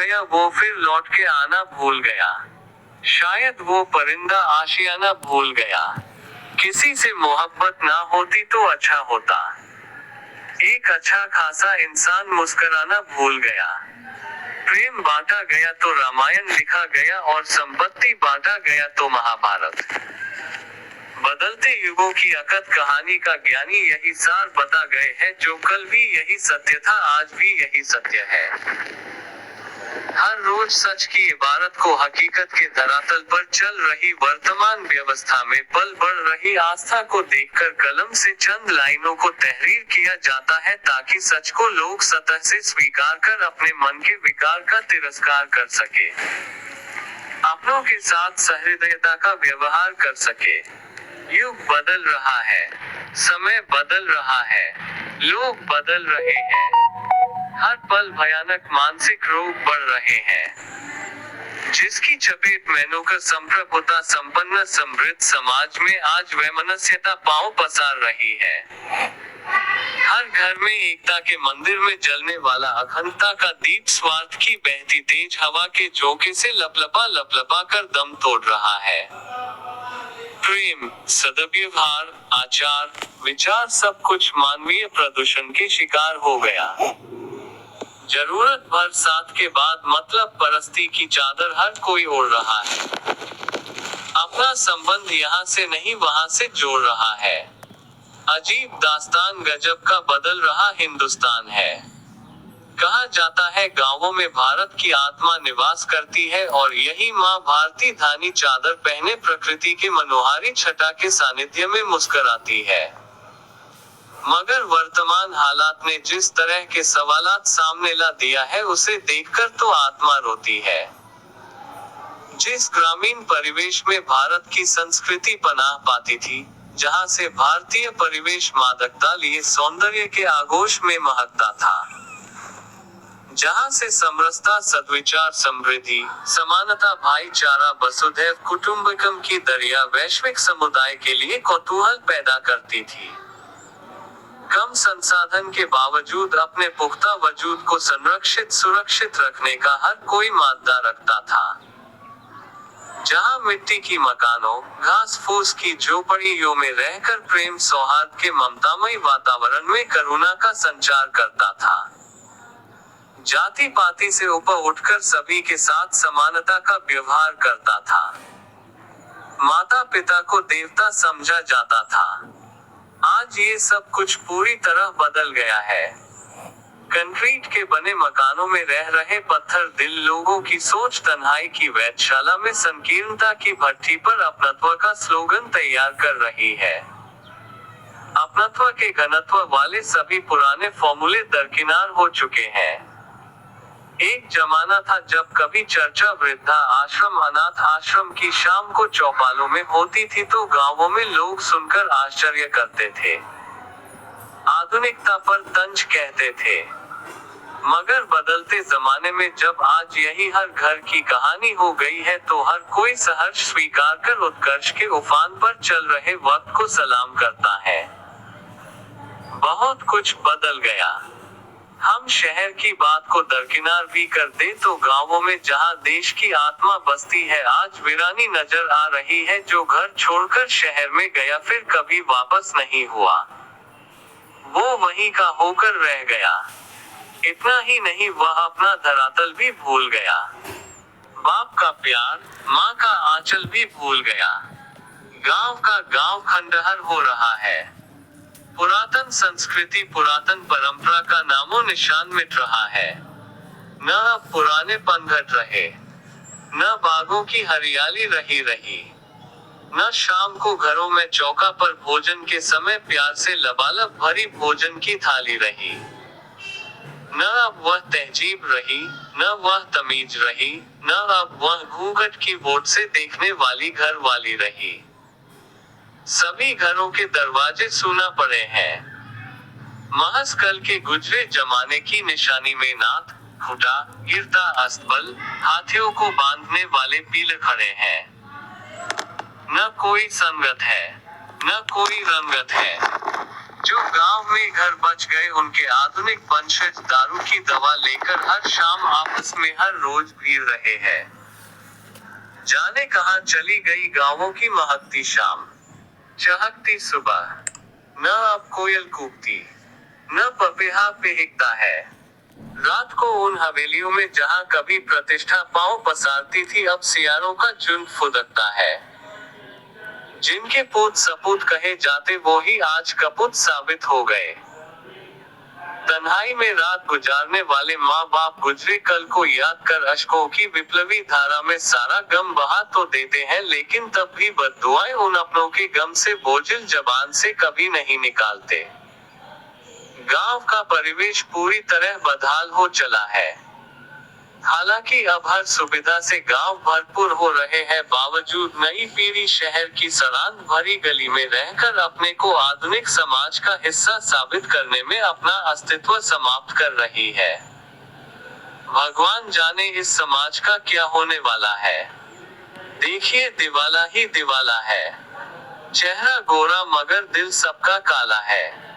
गया वो फिर लौट के आना भूल गया। शायद वो परिंदा आशियाना भूल गया। किसी से मोहब्बत ना होती तो अच्छा होता। एक अच्छा खासा इंसान मुस्कुराना भूल गया। प्रेम बांटा गया तो रामायण लिखा गया और संपत्ति बांटा गया तो महाभारत। बदलते युगों की अकथ कहानी का ज्ञानी यही सार बता गए हैं, जो कल भी यही सत्य था आज भी यही सत्य है। हर रोज सच की इबारत को हकीकत के धरातल पर चल रही वर्तमान व्यवस्था में पल बढ़ रही आस्था को देखकर कलम से चंद लाइनों को तहरीर किया जाता है, ताकि सच को लोग सतह से स्वीकार कर अपने मन के विकार का तिरस्कार कर सके, अपनों के साथ सहृदयता का व्यवहार कर सके। युग बदल रहा है, समय बदल रहा है, लोग बदल रहे हैं। हर पल भयानक मानसिक रोग बढ़ रहे हैं, जिसकी चपेट में नौकर संप्रभुता संपन्न समृद्ध समाज में आज वैमनस्यता पांव पसार रही है। हर घर में एकता के मंदिर में जलने वाला अखंडता का दीप स्वार्थ की बहती तेज हवा के झोंके से लपलपा कर दम तोड़ रहा है। प्रेम, सद्व्यवहार, आचार, विचार सब कुछ मानवीय प्रदूषण के शिकार हो गया। जरूरत भर साथ के बाद मतलब परस्ती की चादर हर कोई ओढ़ रहा है। अपना संबंध यहाँ से नहीं वहाँ से जोड़ रहा है। अजीब दास्तान गजब का बदल रहा हिंदुस्तान है। कहा जाता है गांवों में भारत की आत्मा निवास करती है और यही माँ भारती धानी चादर पहने प्रकृति के मनोहारी छटा के सानिध्य में मुस्कुराती है। मगर वर्तमान हालात ने जिस तरह के सवालात सामने ला दिया है उसे देखकर तो आत्मा रोती है। जिस ग्रामीण परिवेश में भारत की संस्कृति पनाह पाती थी, जहां से भारतीय परिवेश मादकता लिए सौंदर्य के आगोश में महकता था, जहां से समरसता सद्विचार समृद्धि समानता भाईचारा वसुधैव कुटुंबकम की दरिया वैश्विक समुदाय के लिए कौतूहल पैदा करती थी। कम संसाधन के बावजूद अपने पुख्ता वजूद को संरक्षित सुरक्षित रखने का हर कोई मादा रखता था। जहां मिट्टी की मकानों, घास फूस की झोपड़ियों में रहकर प्रेम सौहार्द के ममतामयी वातावरण में करुणा का संचार करता था। जाति पाति से ऊपर उठकर सभी के साथ समानता का व्यवहार करता था। माता पिता को देवता समझा जाता था। आज ये सब कुछ पूरी तरह बदल गया है। कंक्रीट के बने मकानों में रह रहे पत्थर दिल लोगों की सोच तन्हाई की वेधशाला में संकीर्णता की भट्ठी पर अपनत्व का स्लोगन तैयार कर रही है। अपनत्व के घनत्व वाले सभी पुराने फॉर्मूले दरकिनार हो चुके हैं। एक जमाना था जब कभी चर्चा वृद्धा आश्रम अनाथ आश्रम की शाम को चौपालों में होती थी तो गांवों में लोग सुनकर आश्चर्य करते थे, आधुनिकता पर तंज कहते थे। मगर बदलते जमाने में जब आज यही हर घर की कहानी हो गई है तो हर कोई सहर्ष स्वीकार कर उत्कर्ष के उफान पर चल रहे वक्त को सलाम करता है। बहुत कुछ बदल गया। हम शहर की बात को दरकिनार भी कर दे तो गांवों में जहां देश की आत्मा बसती है आज वीरानी नजर आ रही है। जो घर छोड़कर शहर में गया फिर कभी वापस नहीं हुआ, वो वहीं का होकर रह गया। इतना ही नहीं, वह अपना धरातल भी भूल गया। बाप का प्यार, माँ का आंचल भी भूल गया। गांव का गांव खंडहर हो रहा है। पुरातन संस्कृति पुरातन परंपरा का नामो निशान मिट रहा है। न अब पुराने पनघट रहे, न बागों की हरियाली रही, न शाम को घरों में चौका पर भोजन के समय प्यार से लबालब भरी भोजन की थाली रही। न अब वह तहजीब रही, न वह तमीज रही, न अब वह घूंघट की वोट से देखने वाली घर वाली रही। सभी घरों के दरवाजे सूना पड़े हैं। महज कल के गुजरे जमाने की निशानी में नाथ, खूंटा, गिरता अस्तबल, हाथियों को बांधने वाले पीले खड़े हैं। न कोई संगत है, न कोई रंगत है। जो गांव में घर बच गए उनके आधुनिक वंशज दारू की दवा लेकर हर शाम आपस में हर रोज भीड़ रहे हैं। जाने कहां चली गई गांवों की महकती शाम, चहकती सुबह। न अब कोयल कूकती, न पपीहा पिहकता है। रात को उन हवेलियों में जहां कभी प्रतिष्ठा पांव पसारती थी, अब सियारों का झुंड फुदकता है। जिनके पूत सपूत कहे जाते वो ही आज कपूत साबित हो गए। तन्हाई में रात गुजारने वाले माँ बाप गुजरे कल को याद कर अश्कों की विप्लवी धारा में सारा गम बहा तो देते हैं, लेकिन तब भी बद्दुआएं उन अपनों के गम से बोझिल जबान से कभी नहीं निकालते। गांव का परिवेश पूरी तरह बदहाल हो चला है। हालांकि अब हर सुविधा से गांव भरपूर हो रहे हैं, बावजूद नई पीढ़ी शहर की सड़ांध भरी गली में रहकर अपने को आधुनिक समाज का हिस्सा साबित करने में अपना अस्तित्व समाप्त कर रही है। भगवान जाने इस समाज का क्या होने वाला है। देखिए दिवाला ही दिवाला है। चेहरा गोरा मगर दिल सबका काला है।